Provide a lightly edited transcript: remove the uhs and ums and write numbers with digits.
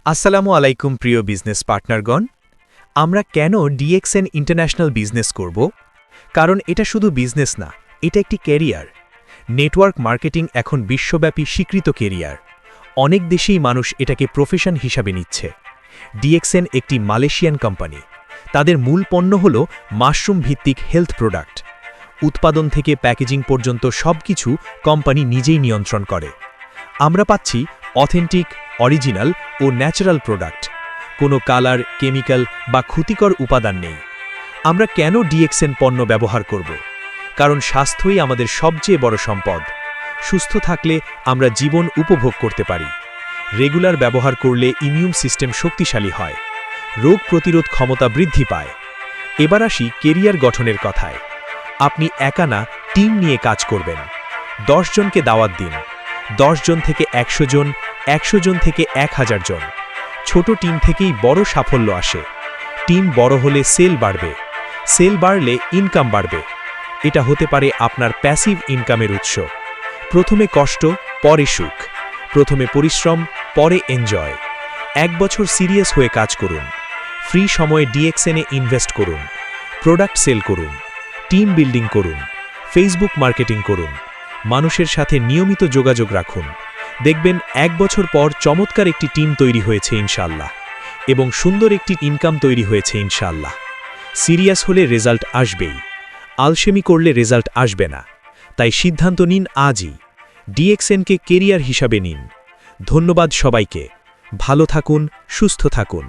আসসালামু আলাইকুম প্রিয় বিজনেস পার্টনারগণ। আমরা কেন ডিএক্সএন ইন্টারন্যাশনাল বিজনেস করব? কারণ এটা শুধু বিজনেস না, এটা একটি ক্যারিয়ার। নেটওয়ার্ক মার্কেটিং এখন বিশ্বব্যাপী স্বীকৃত ক্যারিয়ার। অনেক দেশেই মানুষ এটাকে প্রফেশন হিসাবে নিচ্ছে। ডিএক্সএন একটি মালয়েশিয়ান কোম্পানি। তাদের মূল পণ্য হল মাশরুম ভিত্তিক হেলথ প্রোডাক্ট। উৎপাদন থেকে প্যাকেজিং পর্যন্ত সবকিছু কোম্পানি নিজেই নিয়ন্ত্রণ করে। আমরা পাচ্ছি অথেন্টিক, অরিজিনাল ও ন্যাচারাল প্রোডাক্ট। কোনো কালার, কেমিক্যাল বা ক্ষতিকর উপাদান নেই। আমরা কেন ডিএক্সএন পণ্য ব্যবহার করব? কারণ স্বাস্থ্যই আমাদের সবচেয়ে বড় সম্পদ। সুস্থ থাকলে আমরা জীবন উপভোগ করতে পারি। রেগুলার ব্যবহার করলে ইমিউন সিস্টেম শক্তিশালী হয়, রোগ প্রতিরোধ ক্ষমতা বৃদ্ধি পায়। এবার আসি কেরিয়ার গঠনের কথায়। আপনি একা না, টিম নিয়ে কাজ করবেন। 10 জনকে দাওয়াত দিন, 10 জন থেকে 100 জন, 100 জন থেকে 1000 জন। ছোট টিম থেকেই বড় সাফল্য আসে। টিম বড় হলে সেল বাড়বে, সেল বাড়লে ইনকাম বাড়বে। এটা হতে পারে আপনার প্যাসিভ ইনকামের উৎস। প্রথমে কষ্ট, পরে সুখ। প্রথমে পরিশ্রম, পরে এনজয়। 1 বছর সিরিয়াস হয়ে কাজ করুন। ফ্রি সময়ে ডিএক্সএনে ইনভেস্ট করুন। প্রোডাক্ট সেল করুন, টিম বিল্ডিং করুন, ফেসবুক মার্কেটিং করুন। মানুষের সাথে নিয়মিত যোগাযোগ রাখুন। দেখবেন 1 বছর পর চমৎকার একটি টিম তৈরি হয়েছে ইনশাআল্লাহ, এবং সুন্দর একটি ইনকাম তৈরি হয়েছে ইনশাআল্লাহ। সিরিয়াস হলে রেজাল্ট আসবেই, আলসেমি করলে রেজাল্ট আসবে না। তাই সিদ্ধান্ত নিন আজই, ডিএক্সএনকে কেরিয়ার হিসাবে নিন। ধন্যবাদ সবাইকে। ভালো থাকুন, সুস্থ থাকুন।